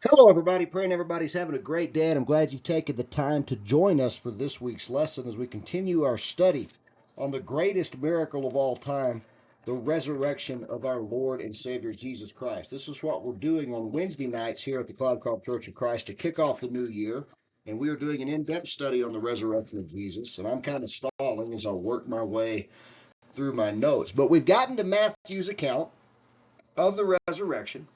Hello, everybody. Praying everybody's having a great day, and I'm glad you've taken the time to join us for this week's lesson as we continue our study on the greatest miracle of all time, the resurrection of our Lord and Savior Jesus Christ. This is what we're doing on Wednesday nights here at the Cloudcroft Church of Christ to kick off the new year, and we are doing an in-depth study on the resurrection of Jesus. And I'm kind of stalling as I work my way through my notes, but we've gotten to Matthew's account of the resurrection.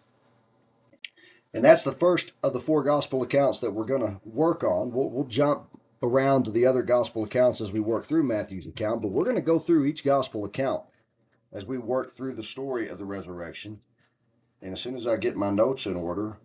And that's the first of the four gospel accounts that we're going to work on. We'll jump around to the other gospel accounts as we work through Matthew's account, but we're going to go through each gospel account as we work through the story of the resurrection. And as soon as I get my notes in order,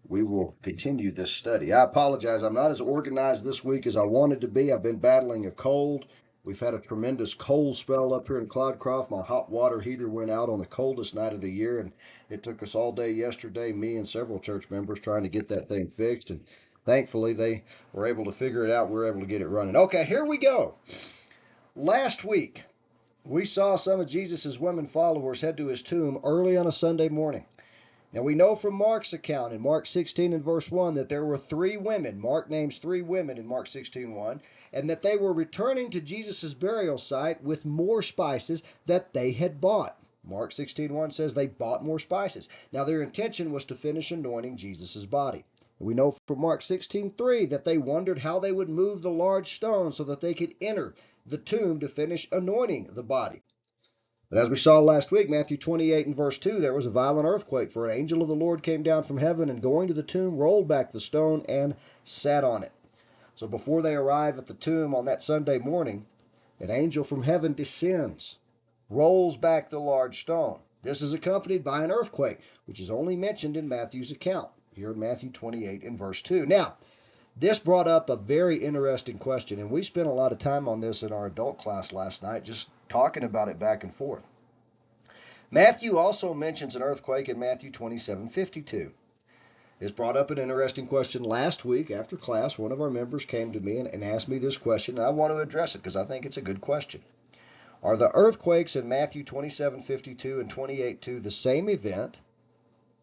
we will continue this study. I apologize. I'm not as organized this week as I wanted to be. I've been battling a cold. We've had a tremendous cold spell up here in Cloudcroft. My hot water heater went out on the coldest night of the year, and it took us all day yesterday, me and several church members, trying to get that thing fixed. And thankfully, they were able to figure it out. We were able to get it running. Okay, here we go. Last week, we saw some of Jesus' women followers head to his tomb early on a Sunday morning. Now we know from Mark's account in Mark 16 and verse 1 that there were three women. Mark names three women in Mark 16:1, and that they were returning to Jesus' burial site with more spices that they had bought. Mark 16:1 says they bought more spices. Now their intention was to finish anointing Jesus' body. We know from Mark 16:3 that they wondered how they would move the large stone so that they could enter the tomb to finish anointing the body. But as we saw last week, Matthew 28 and verse 2, there was a violent earthquake, for an angel of the Lord came down from heaven and going to the tomb rolled back the stone and sat on it. So before they arrive at the tomb on that Sunday morning, an angel from heaven descends, rolls back the large stone. This is accompanied by an earthquake, which is only mentioned in Matthew's account, here in Matthew 28 and verse 2. Now, this brought up a very interesting question, and we spent a lot of time on this in our adult class last night, just talking about it back and forth. Matthew also mentions an earthquake in Matthew 27:52. This brought up an interesting question last week after class. One of our members came to me and asked me this question, and I want to address it because I think it's a good question. Are the earthquakes in Matthew 27:52 and 28:2 the same event,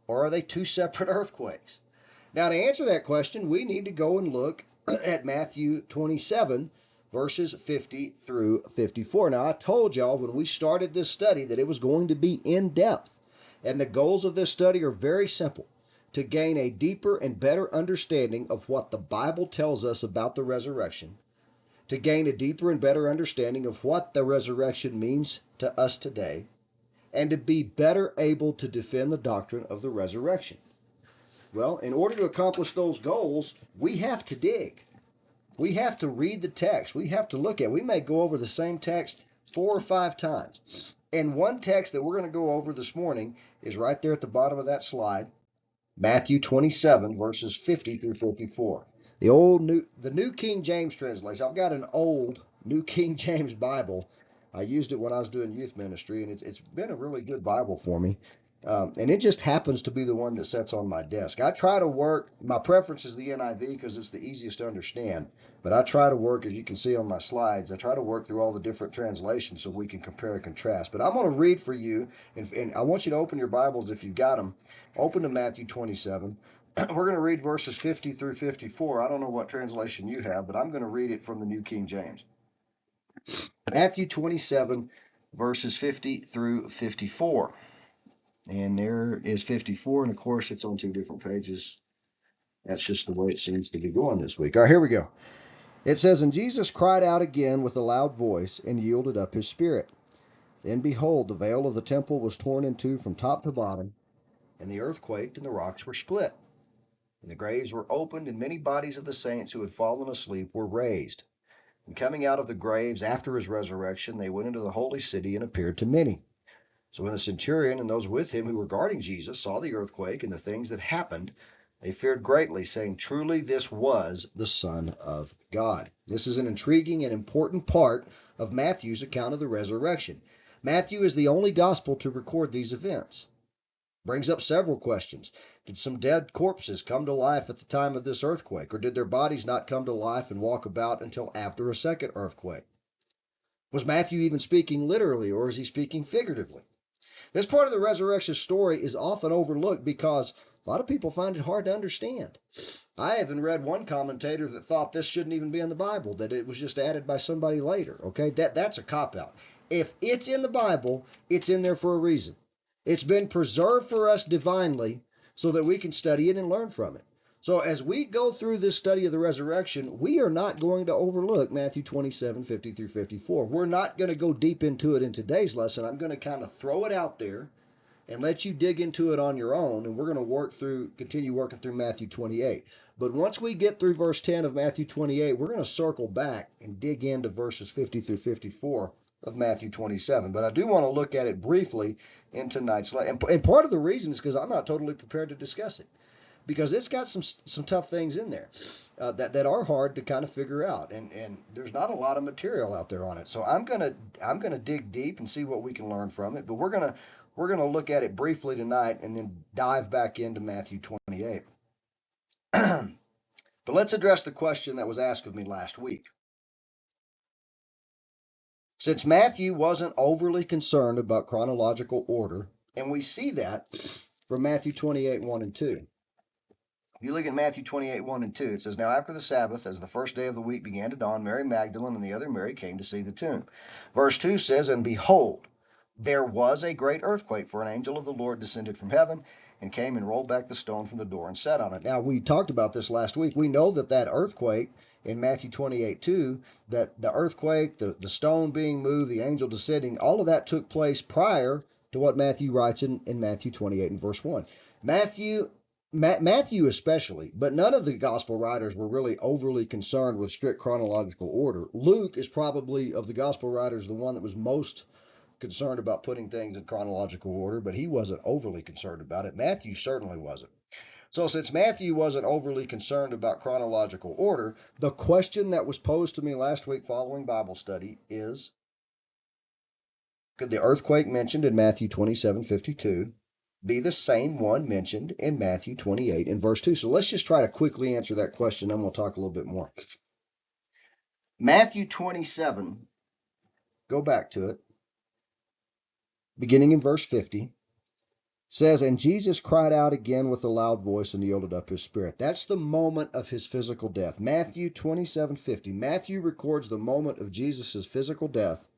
or are they two separate earthquakes? Now, to answer that question, we need to go and look at Matthew 27, verses 50 through 54. Now, I told y'all when we started this study that it was going to be in depth. And the goals of this study are very simple: to gain a deeper and better understanding of what the Bible tells us about the resurrection, to gain a deeper and better understanding of what the resurrection means to us today, and to be better able to defend the doctrine of the resurrection. Well, in order to accomplish those goals, we have to dig. We have to read the text. We have to look at it. We may go over the same text 4 or 5 times. And one text that we're going to go over this morning is right there at the bottom of that slide, Matthew 27, verses 50 through 54. The New King James translation. I've got an old New King James Bible. I used it when I was doing youth ministry, and it's been a really good Bible for me. And it just happens to be the one that sits on my desk. I try to work, my preference is the NIV because it's the easiest to understand. But I try to work, as you can see on my slides, I try to work through all the different translations so we can compare and contrast. But I'm going to read for you, and I want you to open your Bibles if you've got them. Open to Matthew 27. We're going to read verses 50 through 54. I don't know what translation you have, but I'm going to read it from the New King James. Matthew 27, verses 50 through 54. And there is 54, and of course it's on 2 different pages. That's just the way it seems to be going this week. All right, here we go. It says, "And Jesus cried out again with a loud voice and yielded up his spirit. Then behold, the veil of the temple was torn in two from top to bottom, and the earth quaked, and the rocks were split. And the graves were opened, and many bodies of the saints who had fallen asleep were raised. And coming out of the graves after his resurrection, they went into the holy city and appeared to many. So when the centurion and those with him who were guarding Jesus saw the earthquake and the things that happened, they feared greatly, saying, 'Truly this was the Son of God.'" This is an intriguing and important part of Matthew's account of the resurrection. Matthew is the only gospel to record these events. Brings up several questions. Did some dead corpses come to life at the time of this earthquake, or did their bodies not come to life and walk about until after a second earthquake? Was Matthew even speaking literally, or is he speaking figuratively? This part of the resurrection story is often overlooked because A lot of people find it hard to understand. I even read one commentator that thought this shouldn't even be in the Bible, that it was just added by somebody later. Okay, that's a cop-out. If it's in the Bible, it's in there for a reason. It's been preserved for us divinely so that we can study it and learn from it. So as we go through this study of the resurrection, we are not going to overlook Matthew 27:50 through 54. We're not going to go deep into it in today's lesson. I'm going to kind of throw it out there and let you dig into it on your own, and we're going to continue working through Matthew 28. But once we get through verse 10 of Matthew 28, we're going to circle back and dig into verses 50 through 54 of Matthew 27. But I do want to look at it briefly in tonight's lesson. And part of the reason is because I'm not totally prepared to discuss it, because it's got some tough things in there that are hard to kind of figure out, and there's not a lot of material out there on it. So I'm gonna dig deep and see what we can learn from it. But we're gonna look at it briefly tonight and then dive back into Matthew 28. But let's address the question that was asked of me last week. Since Matthew wasn't overly concerned about chronological order, and we see that from Matthew 28, 1 and 2. If you look at Matthew 28, 1 and 2, it says, Now after the Sabbath, as the first day of the week began to dawn, Mary Magdalene and the other Mary came to see the tomb. Verse 2 says, And behold, there was a great earthquake, for an angel of the Lord descended from heaven and came and rolled back the stone from the door and sat on it. Now, we talked about this last week. We know that earthquake in Matthew 28:2, that the earthquake, the stone being moved, the angel descending, all of that took place prior to what Matthew writes in Matthew 28 and verse 1. Matthew especially, but none of the gospel writers were really overly concerned with strict chronological order. Luke is probably, of the gospel writers, the one that was most concerned about putting things in chronological order, but he wasn't overly concerned about it. Matthew certainly wasn't. So since Matthew wasn't overly concerned about chronological order, the question that was posed to me last week following Bible study is, could the earthquake mentioned in Matthew 27:52 be the same one mentioned in Matthew 28 and verse 2? So let's just try to quickly answer that question, and we'll talk a little bit more. Matthew 27, go back to it, beginning in verse 50, says, And Jesus cried out again with a loud voice and yielded up his spirit. That's the moment of his physical death. Matthew 27:50. Matthew records the moment of Jesus' physical death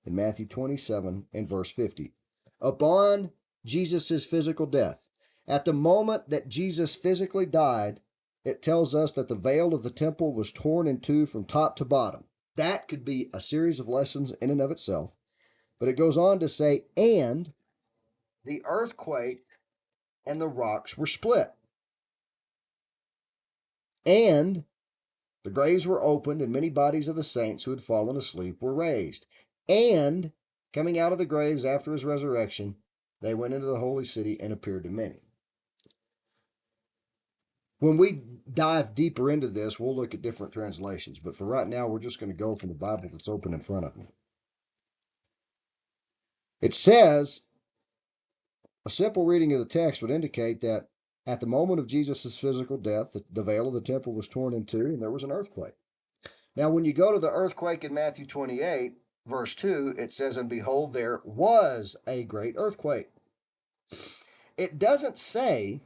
in Matthew 27 and verse 50. Upon Jesus' physical death, at the moment that Jesus physically died, it tells us that the veil of the temple was torn in two from top to bottom. That could be a series of lessons in and of itself. But it goes on to say, and the earthquake and the rocks were split. And the graves were opened, and many bodies of the saints who had fallen asleep were raised. And coming out of the graves after his resurrection, they went into the holy city and appeared to many. When we dive deeper into this, we'll look at different translations. But for right now, we're just going to go from the Bible that's open in front of me. It says, a simple reading of the text would indicate that at the moment of Jesus' physical death, the veil of the temple was torn in two, and there was an earthquake. Now, when you go to the earthquake in Matthew 28, verse 2, it says, And behold, there was a great earthquake. It doesn't say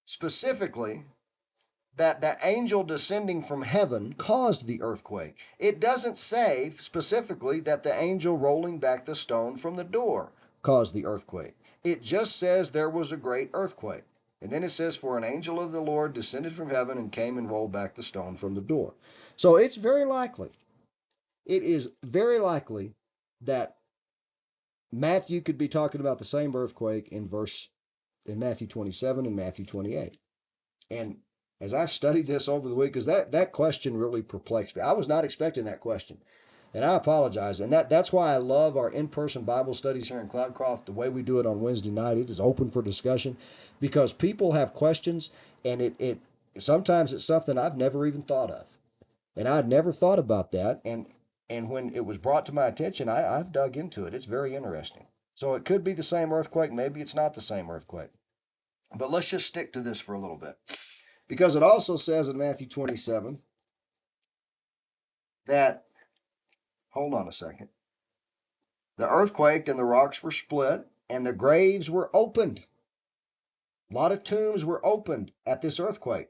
specifically that the angel descending from heaven caused the earthquake. It doesn't say specifically that the angel rolling back the stone from the door caused the earthquake. It just says there was a great earthquake. And then it says, For an angel of the Lord descended from heaven and came and rolled back the stone from the door. So it's very likely, it is very likely that Matthew could be talking about the same earthquake in Matthew 27 and Matthew 28. And as I've studied this over the week, because that question really perplexed me. I was not expecting that question, and I apologize. And that's why I love our in-person Bible studies here in Cloudcroft, the way we do it on Wednesday night. It is open for discussion, because people have questions, and it sometimes it's something I've never even thought of, and I'd never thought about that. And when it was brought to my attention, I've dug into it. It's very interesting. So it could be the same earthquake. Maybe it's not the same earthquake. But let's just stick to this for a little bit. Because it also says in Matthew 27 that, hold on a second, the earthquake and the rocks were split and the graves were opened. A lot of tombs were opened at this earthquake,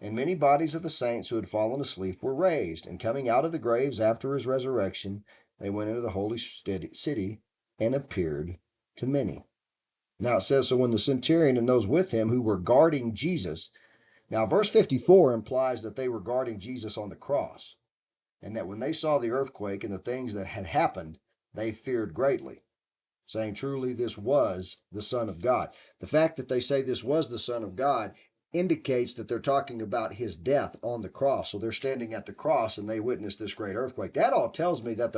and many bodies of the saints who had fallen asleep were raised. And coming out of the graves after his resurrection, they went into the holy city and appeared to many. Now it says, so when the centurion and those with him who were guarding Jesus, now verse 54 implies that they were guarding Jesus on the cross, and that when they saw the earthquake and the things that had happened, they feared greatly, saying, truly this was the Son of God. The fact that they say this was the Son of God indicates that they're talking about his death on the cross. So they're standing at the cross and they witnessed this great earthquake. That all tells me that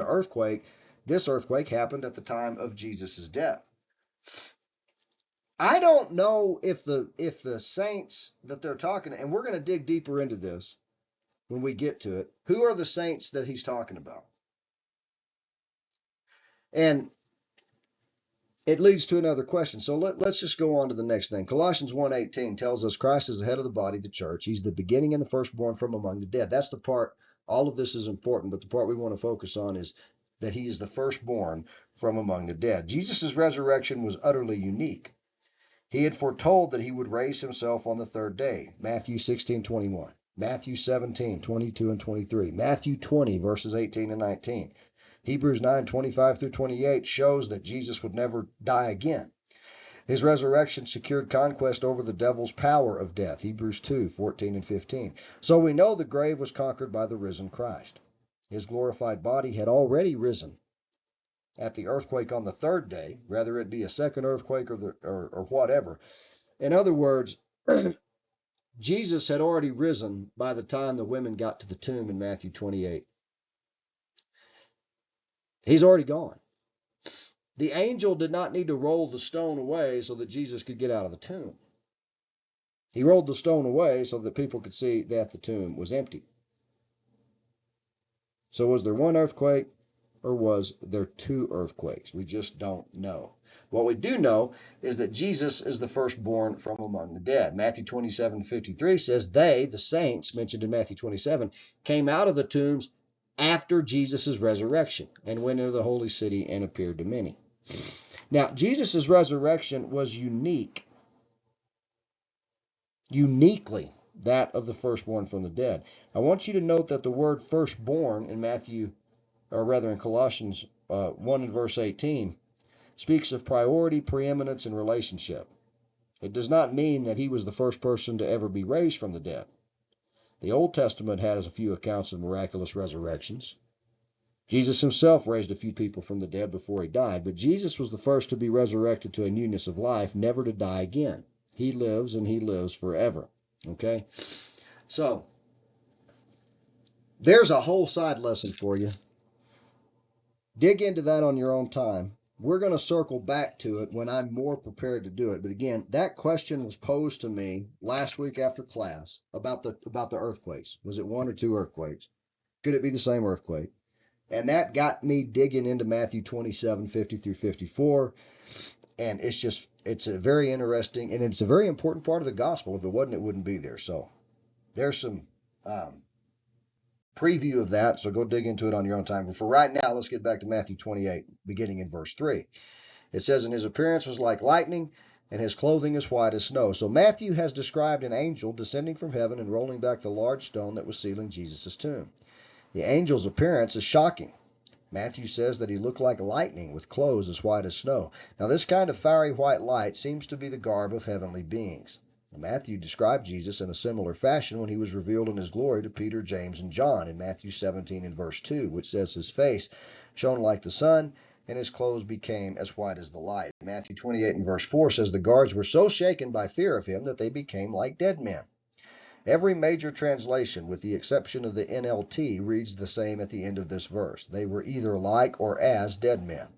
this earthquake happened at the time of Jesus' death. I don't know if the saints that they're talking, and we're going to dig deeper into this when we get to it. Who are the saints that he's talking about? And it leads to another question. So let's just go on to the next thing. Colossians 1:18 tells us Christ is the head of the body, the church. He's the beginning and the firstborn from among the dead. That's the part, all of this is important, but the part we want to focus on is that he is the firstborn from among the dead. Jesus' resurrection was utterly unique. He had foretold that he would raise himself on the third day. Matthew 16:21, Matthew 17:22 and 23, Matthew 20, verses 18 and 19. Hebrews 9:25 through 28 shows that Jesus would never die again. His resurrection secured conquest over the devil's power of death. Hebrews 2:14 and 15. So we know the grave was conquered by the risen Christ. His glorified body had already risen at the earthquake on the third day, whether it be a second earthquake or whatever. In other words, Jesus had already risen by the time the women got to the tomb in Matthew 28. He's already gone. The angel did not need to roll the stone away so that Jesus could get out of the tomb. He rolled the stone away so that people could see that the tomb was empty. So was there one earthquake or was there two earthquakes? We just don't know. What we do know is that Jesus is the firstborn from among the dead. Matthew 27:53 says they, the saints mentioned in Matthew 27, came out of the tombs after Jesus' resurrection and went into the holy city and appeared to many. Now, Jesus' resurrection was uniquely that of the firstborn from the dead. I want you to note that the word firstborn in in Colossians 1 and verse 18, speaks of priority, preeminence, and relationship. It does not mean that he was the first person to ever be raised from the dead. The Old Testament has a few accounts of miraculous resurrections. Jesus himself raised a few people from the dead before he died, but Jesus was the first to be resurrected to a newness of life, never to die again. He lives and he lives forever. Okay? So, there's a whole side lesson for you. Dig into that on your own time. We're going to circle back to it when I'm more prepared to do it. But again, that question was posed to me last week after class about the earthquakes. Was it one or two earthquakes? Could it be the same earthquake? And that got me digging into Matthew 27:50 through 54. And it's a very interesting, and it's a very important part of the gospel. If it wasn't, it wouldn't be there. So there's some preview of that, so go dig into it on your own time. But for right now, let's get back to Matthew 28, beginning in verse 3. It says, and his appearance was like lightning, and his clothing as white as snow. So Matthew has described an angel descending from heaven and rolling back the large stone that was sealing Jesus' tomb. The angel's appearance is shocking. Matthew says that he looked like lightning with clothes as white as snow. Now this kind of fiery white light seems to be the garb of heavenly beings. Matthew described Jesus in a similar fashion when he was revealed in his glory to Peter, James, and John in Matthew 17 and verse 2, which says his face shone like the sun, and his clothes became as white as the light. Matthew 28 and verse 4 says the guards were so shaken by fear of him that they became like dead men. Every major translation, with the exception of the NLT, reads the same at the end of this verse. They were either like or as dead men.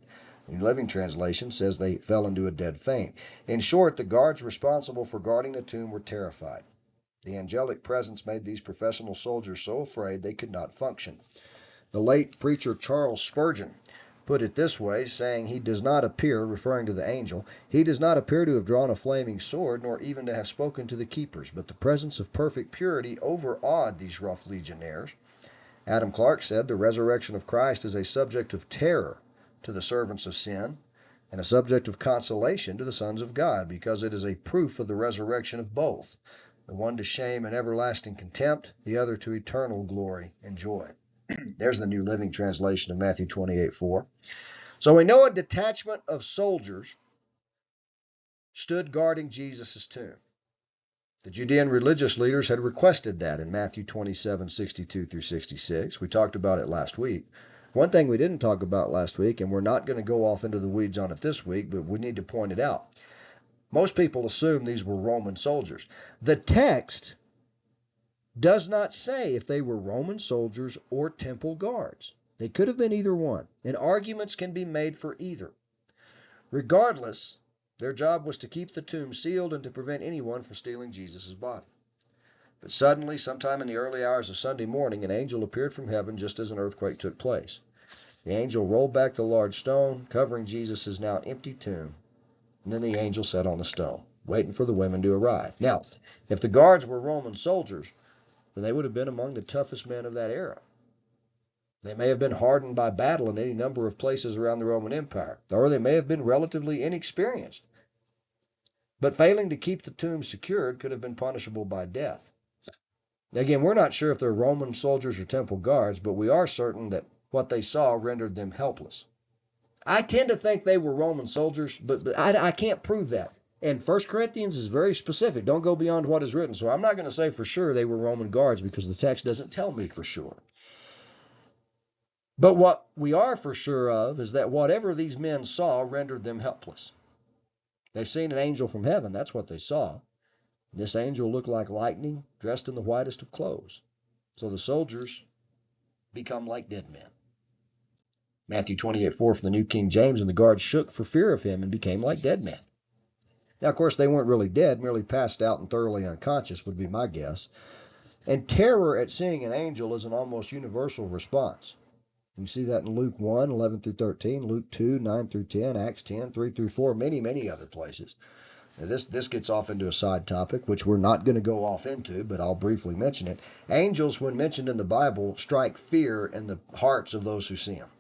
The New Living Translation says they fell into a dead faint. In short, the guards responsible for guarding the tomb were terrified. The angelic presence made these professional soldiers so afraid they could not function. The late preacher Charles Spurgeon put it this way, saying he does not appear, referring to the angel, he does not appear to have drawn a flaming sword, nor even to have spoken to the keepers, but the presence of perfect purity overawed these rough legionnaires. Adam Clarke said the resurrection of Christ is a subject of terror to the servants of sin. and a subject of consolation to the sons of God, because it is a proof of the resurrection of both, the one to shame and everlasting contempt, the other to eternal glory and joy. There's the New Living Translation of Matthew 28:4. So we know a detachment of soldiers stood guarding Jesus' tomb. The Judean religious leaders had requested that in Matthew 27:62 through 66. We talked about it last week. One thing we didn't talk about last week, and we're not going to go off into the weeds on it this week, but we need to point it out. Most people assume these were Roman soldiers. The text does not say if they were Roman soldiers or temple guards. They could have been either one, and arguments can be made for either. Regardless, their job was to keep the tomb sealed and to prevent anyone from stealing Jesus' body. But suddenly, sometime in the early hours of Sunday morning, an angel appeared from heaven just as an earthquake took place. The angel rolled back the large stone, covering Jesus' now empty tomb, and then the angel sat on the stone, waiting for the women to arrive. Now, if the guards were Roman soldiers, then they would have been among the toughest men of that era. They may have been hardened by battle in any number of places around the Roman Empire, or they may have been relatively inexperienced. But failing to keep the tomb secured could have been punishable by death. Again, we're not sure if they're Roman soldiers or temple guards, but we are certain that what they saw rendered them helpless. I tend to think they were Roman soldiers, but I can't prove that. And 1 Corinthians is very specific. Don't go beyond what is written. So I'm not going to say for sure they were Roman guards because the text doesn't tell me for sure. But what we are for sure of is that whatever these men saw rendered them helpless. They've seen an angel from heaven. That's what they saw. This angel looked like lightning, dressed in the whitest of clothes. So the soldiers become like dead men. Matthew 28:4 from the New King James, and the guards shook for fear of him and became like dead men. Now, of course, they weren't really dead, merely passed out and thoroughly unconscious would be my guess. And terror at seeing an angel is an almost universal response. You see that in Luke 1:11 through 13, Luke 2:9 through 10, Acts 10:3 through 4, many other places. Now this gets off into a side topic, which we're not going to go off into, but I'll briefly mention it. Angels, when mentioned in the Bible, strike fear in the hearts of those who see them.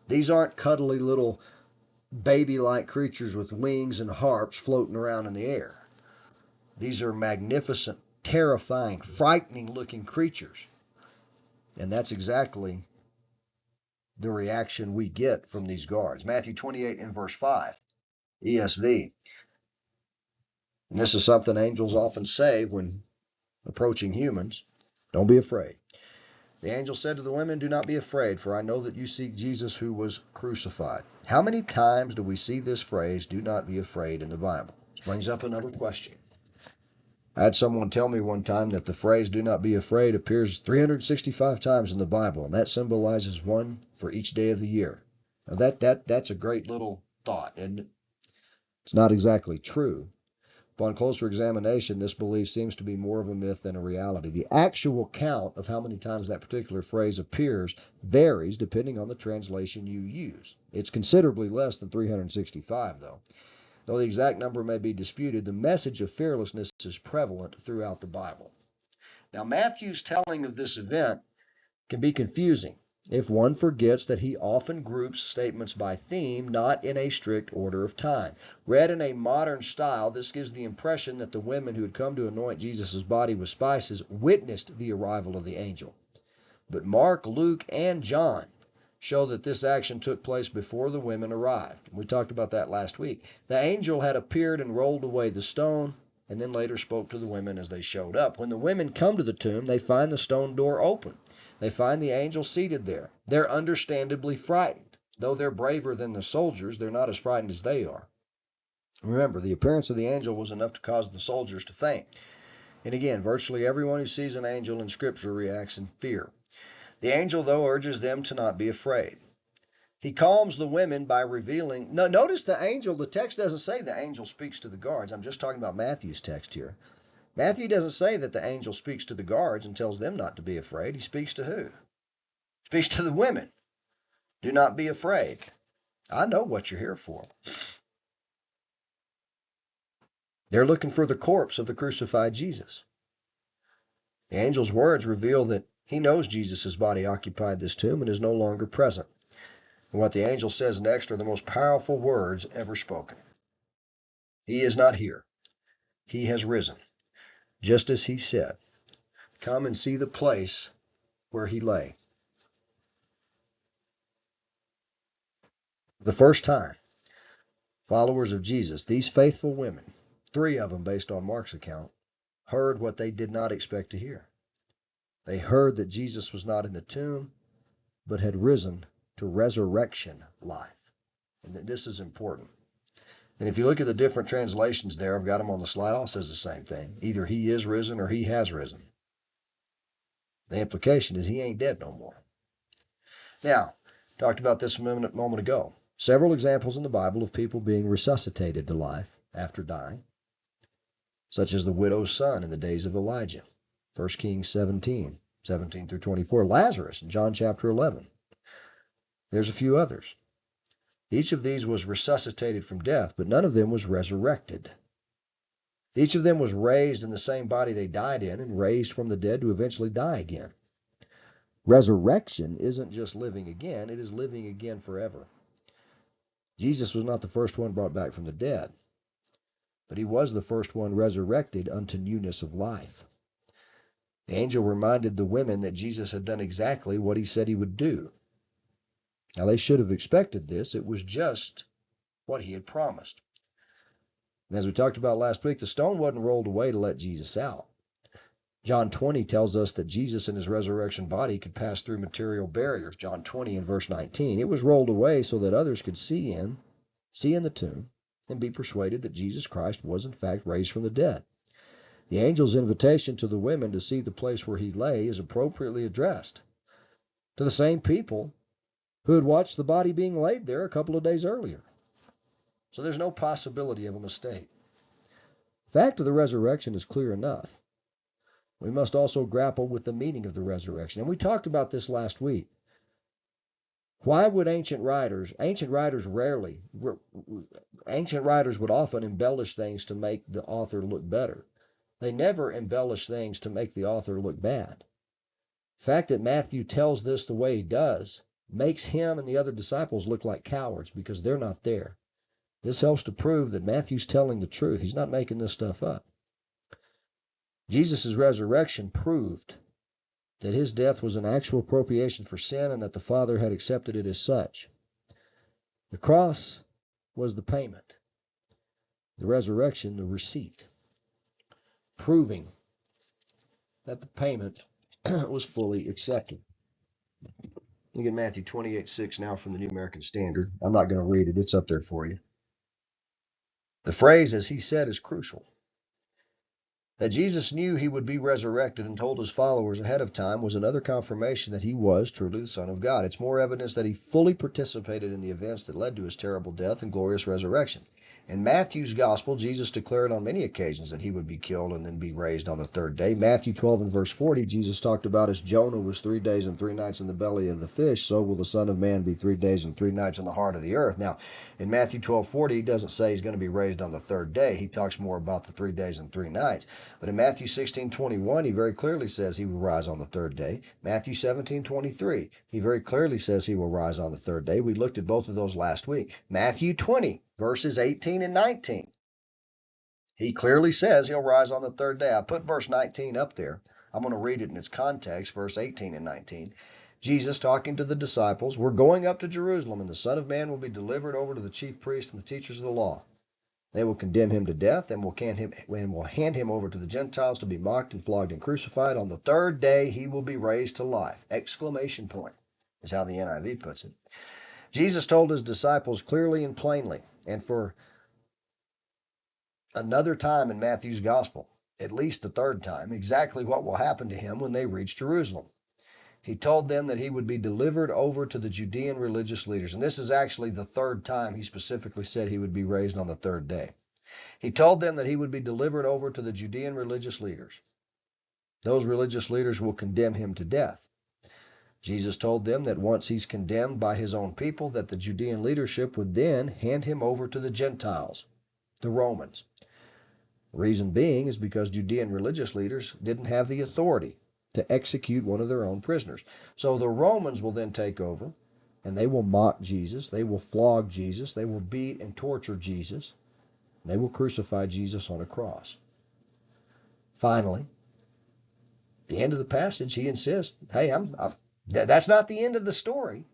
These aren't cuddly little baby-like creatures with wings and harps floating around in the air. These are magnificent, terrifying, frightening-looking creatures. And that's exactly the reaction we get from these guards. Matthew 28 and verse 5, ESV. And this is something angels often say when approaching humans. Don't be afraid. The angel said to the women, "Do not be afraid, for I know that you seek Jesus who was crucified." How many times do we see this phrase, "do not be afraid," in the Bible? This brings up another question. I had someone tell me one time that the phrase "do not be afraid" appears 365 times in the Bible, and that symbolizes one for each day of the year. Now that's a great little thought, isn't it? It's not exactly true. Upon closer examination, this belief seems to be more of a myth than a reality. The actual count of how many times that particular phrase appears varies depending on the translation you use. It's considerably less than 365, though. Though the exact number may be disputed, the message of fearlessness is prevalent throughout the Bible. Now, Matthew's telling of this event can be confusing if one forgets that he often groups statements by theme, not in a strict order of time. Read in a modern style, this gives the impression that the women who had come to anoint Jesus' body with spices witnessed the arrival of the angel. But Mark, Luke, and John show that this action took place before the women arrived. We talked about that last week. The angel had appeared and rolled away the stone, and then later spoke to the women as they showed up. When the women come to the tomb, they find the stone door open. They find the angel seated there. They're understandably frightened. Though they're braver than the soldiers, they're not as frightened as they are. Remember, the appearance of the angel was enough to cause the soldiers to faint. And again, virtually everyone who sees an angel in Scripture reacts in fear. The angel, though, urges them to not be afraid. He calms the women by revealing... No, notice the angel, the text doesn't say the angel speaks to the guards. I'm just talking about Matthew's text here. Matthew doesn't say that the angel speaks to the guards and tells them not to be afraid. He speaks to who? He speaks to the women. Do not be afraid. I know what you're here for. They're looking for the corpse of the crucified Jesus. The angel's words reveal that he knows Jesus' body occupied this tomb and is no longer present. And what the angel says next are the most powerful words ever spoken. He is not here. He has risen, just as he said. Come and see the place where he lay. The first time, followers of Jesus, these faithful women, 3 of them based on Mark's account, heard what they did not expect to hear. They heard that Jesus was not in the tomb, but had risen to resurrection life. And this is important. And if you look at the different translations there, I've got them on the slide, all says the same thing. Either he is risen or he has risen. The implication is he ain't dead no more. Now, talked about this a moment ago. Several examples in the Bible of people being resuscitated to life after dying, such as the widow's son in the days of Elijah, 1 Kings 17 through 24. Lazarus in John chapter 11. There's a few others. Each of these was resuscitated from death, but none of them was resurrected. Each of them was raised in the same body they died in and raised from the dead to eventually die again. Resurrection isn't just living again, it is living again forever. Jesus was not the first one brought back from the dead, but he was the first one resurrected unto newness of life. The angel reminded the women that Jesus had done exactly what he said he would do. Now, they should have expected this. It was just what he had promised. And as we talked about last week, the stone wasn't rolled away to let Jesus out. John 20 tells us that Jesus in his resurrection body could pass through material barriers. John 20 and verse 19. It was rolled away so that others could see in the tomb and be persuaded that Jesus Christ was in fact raised from the dead. The angel's invitation to the women to see the place where he lay is appropriately addressed to the same people who had watched the body being laid there a couple of days earlier. So there's no possibility of a mistake. The fact of the resurrection is clear enough. We must also grapple with the meaning of the resurrection. And we talked about this last week. Why would ancient writers would often embellish things to make the author look better. They never embellish things to make the author look bad. The fact that Matthew tells this the way he does makes him and the other disciples look like cowards because they're not there. This helps to prove that Matthew's telling the truth. He's not making this stuff up. Jesus' resurrection proved that his death was an actual propitiation for sin and that the Father had accepted it as such. The cross was the payment. The resurrection, the receipt, proving that the payment was fully accepted. Look at Matthew 28:6 now from the New American Standard. I'm not going to read it. It's up there for you. The phrase, as he said, is crucial. That Jesus knew he would be resurrected and told his followers ahead of time was another confirmation that he was truly the Son of God. It's more evidence that he fully participated in the events that led to his terrible death and glorious resurrection. In Matthew's gospel, Jesus declared on many occasions that he would be killed and then be raised on the third day. Matthew 12 and verse 40, Jesus talked about as Jonah was 3 days and 3 nights in the belly of the fish, so will the Son of Man be 3 days and 3 nights in the heart of the earth. Now, in Matthew 12:40, he doesn't say he's going to be raised on the third day. He talks more about the 3 days and 3 nights. But in Matthew 16:21, he very clearly says he will rise on the third day. Matthew 17:23, he very clearly says he will rise on the third day. We looked at both of those last week. Matthew 20, verses 18 and 19. He clearly says he'll rise on the third day. I put verse 19 up there. I'm going to read it in its context, verse 18 and 19. Jesus talking to the disciples, we're going up to Jerusalem, and the Son of Man will be delivered over to the chief priests and the teachers of the law. They will condemn him to death and will hand him over to the Gentiles to be mocked and flogged and crucified. On the third day he will be raised to life. Exclamation point is how the NIV puts it. Jesus told his disciples clearly and plainly, and for another time in Matthew's gospel, at least the third time, exactly what will happen to him when they reach Jerusalem. He told them that he would be delivered over to the Judean religious leaders. And this is actually the third time he specifically said he would be raised on the third day. He told them that he would be delivered over to the Judean religious leaders. Those religious leaders will condemn him to death. Jesus told them that once he's condemned by his own people, that the Judean leadership would then hand him over to the Gentiles, the Romans. The reason being is because Judean religious leaders didn't have the authority to execute one of their own prisoners. So the Romans will then take over and they will mock Jesus. They will flog Jesus. They will beat and torture Jesus. And they will crucify Jesus on a cross. Finally, at the end of the passage, he insists, hey, that's not the end of the story.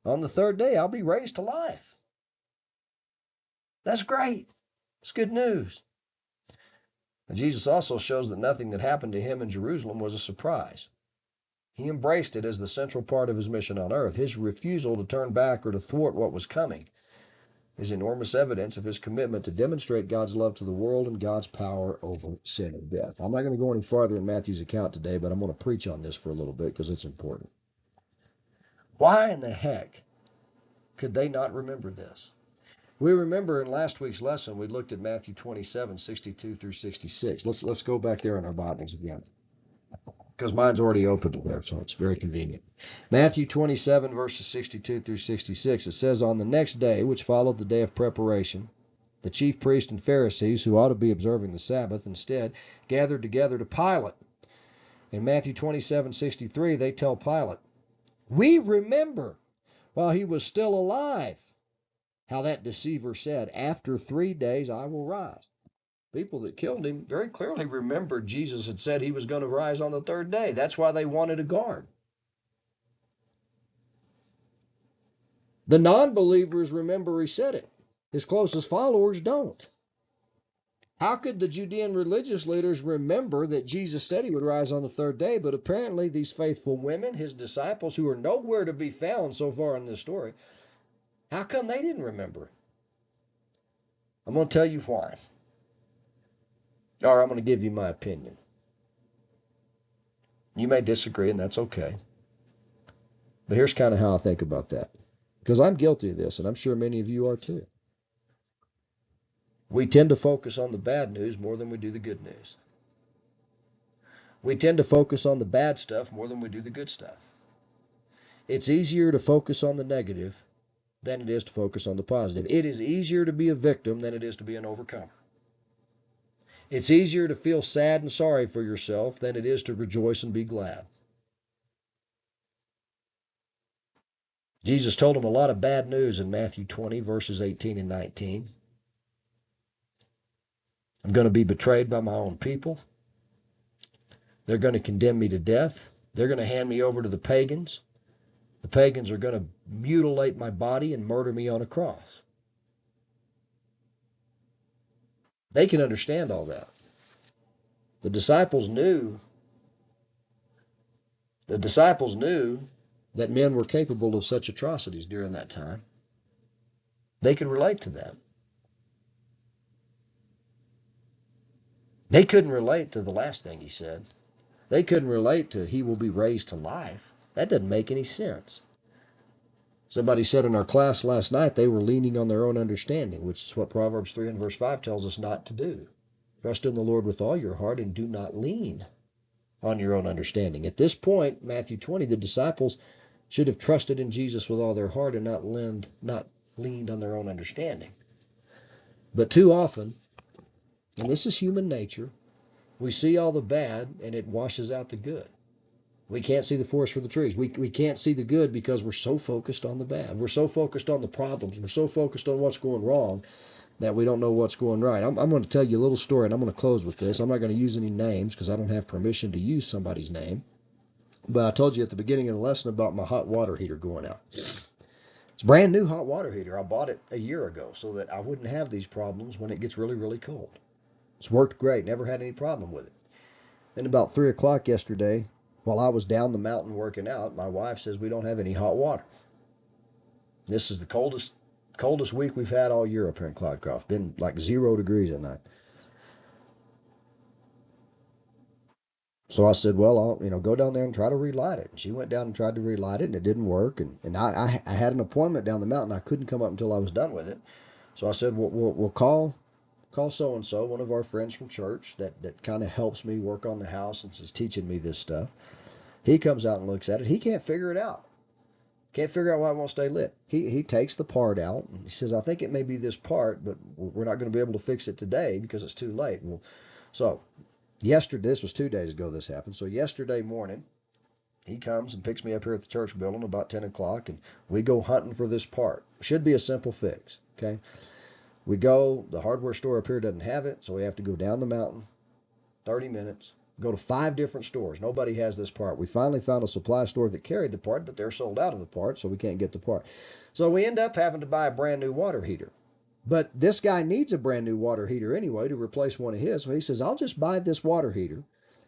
On the third day, I'll be raised to life. That's great. It's good news. And Jesus also shows that nothing that happened to him in Jerusalem was a surprise. He embraced it as the central part of his mission on earth. His refusal to turn back or to thwart what was coming is enormous evidence of his commitment to demonstrate God's love to the world and God's power over sin and death. I'm not going to go any farther in Matthew's account today, but I'm going to preach on this for a little bit because it's important. Why in the heck could they not remember this? We remember in last week's lesson, we looked at Matthew 27, 62 through 66. Let's go back there in our Bibles again, because mine's already open there, so it's very convenient. Matthew 27, verses 62 through 66, it says, on the next day, which followed the day of preparation, the chief priests and Pharisees, who ought to be observing the Sabbath, instead gathered together to Pilate. In Matthew 27, 63, they tell Pilate, we remember while he was still alive how that deceiver said, after 3 days I will rise. People that killed him very clearly remembered Jesus had said he was going to rise on the third day. That's why they wanted a guard. The non-believers remember he said it. His closest followers don't. How could the Judean religious leaders remember that Jesus said he would rise on the third day? But apparently these faithful women, his disciples, who are nowhere to be found so far in this story, how come they didn't remember? I'm going to tell you why. Or I'm going to give you my opinion. You may disagree, and that's okay. But here's kind of how I think about that. Because I'm guilty of this, and I'm sure many of you are too. We tend to focus on the bad news more than we do the good news. We tend to focus on the bad stuff more than we do the good stuff. It's easier to focus on the negative than it is to focus on the positive. It is easier to be a victim than it is to be an overcomer. It's easier to feel sad and sorry for yourself than it is to rejoice and be glad. Jesus told them a lot of bad news in Matthew 20, verses 18 and 19. I'm going to be betrayed by my own people. They're going to condemn me to death. They're going to hand me over to the pagans. The pagans are going to mutilate my body and murder me on a cross. They can understand all that. The disciples knew that men were capable of such atrocities during that time. They could relate to that. They couldn't relate to the last thing he said. They couldn't relate to he will be raised to life. That doesn't make any sense. Somebody said in our class last night they were leaning on their own understanding, which is what Proverbs 3 and verse 5 tells us not to do. Trust in the Lord with all your heart and do not lean on your own understanding. At this point, Matthew 20, the disciples should have trusted in Jesus with all their heart and not leaned on their own understanding. But too often, and this is human nature, we see all the bad and it washes out the good. We can't see the forest for the trees. We can't see the good because we're so focused on the bad. We're so focused on the problems. We're so focused on what's going wrong that we don't know what's going right. I'm going to tell you a little story, and I'm going to close with this. I'm not going to use any names because I don't have permission to use somebody's name. But I told you at the beginning of the lesson about my hot water heater going out. It's a brand new hot water heater. I bought it a year ago so that I wouldn't have these problems when it gets really, really cold. It's worked great. Never had any problem with it. Then about 3 o'clock yesterday, while I was down the mountain working out, my wife says we don't have any hot water. This is the coldest week we've had all year up here in Cloudcroft. Been like 0 degrees at night. So I said, well, I'll go down there and try to relight it. And she went down and tried to relight it, and it didn't work. And I had an appointment down the mountain. I couldn't come up until I was done with it. So I said, we'll call so-and-so, one of our friends from church that kind of helps me work on the house and is teaching me this stuff. He comes out and looks at it. He can't figure it out. Can't figure out why it won't stay lit. He takes the part out, and he says, I think it may be this part, but we're not going to be able to fix it today because it's too late. Well, so yesterday, this was 2 days ago this happened. So yesterday morning, he comes and picks me up here at the church building about 10 o'clock, and we go hunting for this part. Should be a simple fix, okay? We go, the hardware store up here doesn't have it, so we have to go down the mountain, 30 minutes, go to 5 different stores. Nobody has this part. We finally found a supply store that carried the part, but they're sold out of the part, so we can't get the part. So we end up having to buy a brand new water heater. But this guy needs a brand new water heater anyway to replace one of his. So he says, I'll just buy this water heater,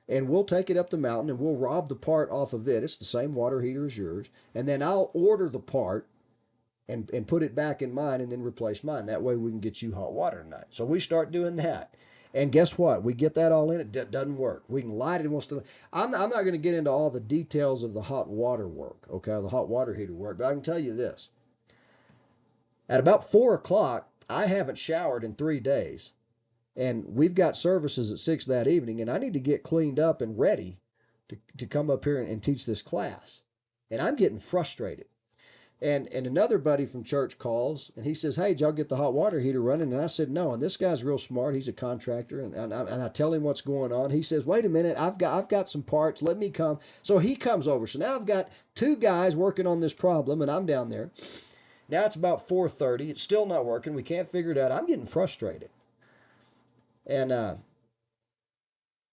and we'll take it up the mountain, and we'll rob the part off of it. It's the same water heater as yours. And then I'll order the part and put it back in mine and then replace mine. That way we can get you hot water tonight. So we start doing that. And guess what? We get that all in. It doesn't work. We can light it and we'll still. I'm not going to get into all the details of the hot water work, okay, the hot water heater work, but I can tell you this. At about 4 o'clock, I haven't showered in 3 days. And we've got services at 6 that evening, and I need to get cleaned up and ready to come up here and teach this class. And I'm getting frustrated. And another buddy from church calls, and he says, hey, did y'all get the hot water heater running? And I said, no. And this guy's real smart. He's a contractor. And I tell him what's going on. He says, wait a minute, I've got some parts. Let me come. So he comes over. So now I've got 2 guys working on this problem, and I'm down there. Now it's about 4:30. It's still not working. We can't figure it out. I'm getting frustrated. And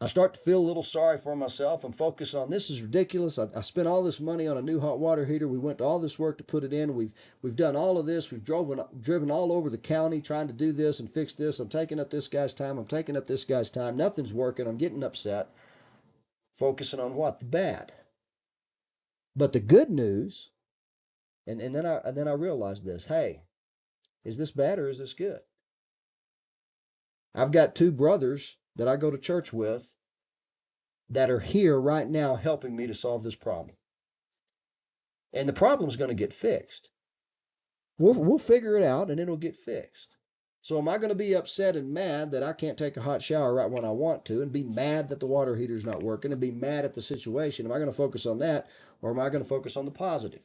I start to feel a little sorry for myself. I'm focused on this is ridiculous. I spent all this money on a new hot water heater. We went to all this work to put it in. We've done all of this. We've driven all over the county trying to do this and fix this. I'm taking up this guy's time. I'm taking up this guy's time. Nothing's working. I'm getting upset. Focusing on what? The bad. But the good news, and then I realized this. Hey, is this bad or is this good? I've got 2 brothers that I go to church with that are here right now helping me to solve this problem. And the problem's going to get fixed. We'll figure it out and it'll get fixed. So am I going to be upset and mad that I can't take a hot shower right when I want to and be mad that the water heater's not working and be mad at the situation? Am I going to focus on that, or am I going to focus on the positive?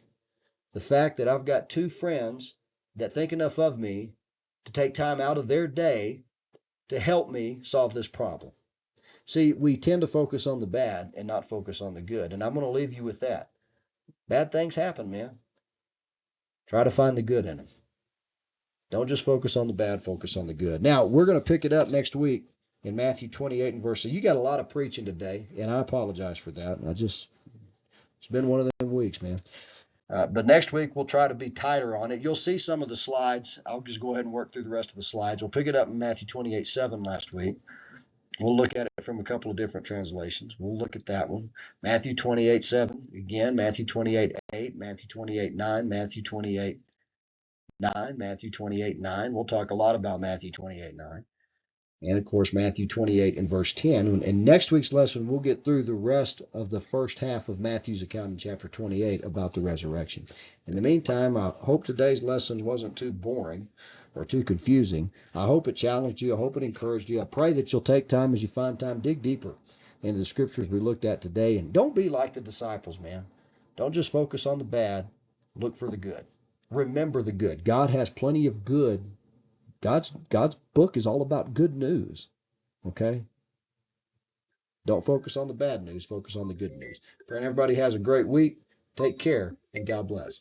The fact that I've got 2 friends that think enough of me to take time out of their day to help me solve this problem. See, we tend to focus on the bad and not focus on the good. And I'm going to leave you with that. Bad things happen, man. Try to find the good in them. Don't just focus on the bad, focus on the good. Now, we're going to pick it up next week in Matthew 28 and verse. So you got a lot of preaching today, and I apologize for that. It's been one of them weeks, man. But next week, we'll try to be tighter on it. You'll see some of the slides. I'll just go ahead and work through the rest of the slides. We'll pick it up in Matthew 28:7 last week. We'll look at it from a couple of different translations. We'll look at that one. Matthew 28:7, again, Matthew 28:8, Matthew 28:9, Matthew 28:9, Matthew 28:9. We'll talk a lot about Matthew 28:9. And, of course, Matthew 28 and verse 10. And next week's lesson, we'll get through the rest of the first half of Matthew's account in chapter 28 about the resurrection. In the meantime, I hope today's lesson wasn't too boring or too confusing. I hope it challenged you. I hope it encouraged you. I pray that you'll take time as you find time, dig deeper into the scriptures we looked at today. And don't be like the disciples, man. Don't just focus on the bad. Look for the good. Remember the good. God has plenty of good. God's book is all about good news, okay? Don't focus on the bad news. Focus on the good news. Praying everybody has a great week. Take care, and God bless.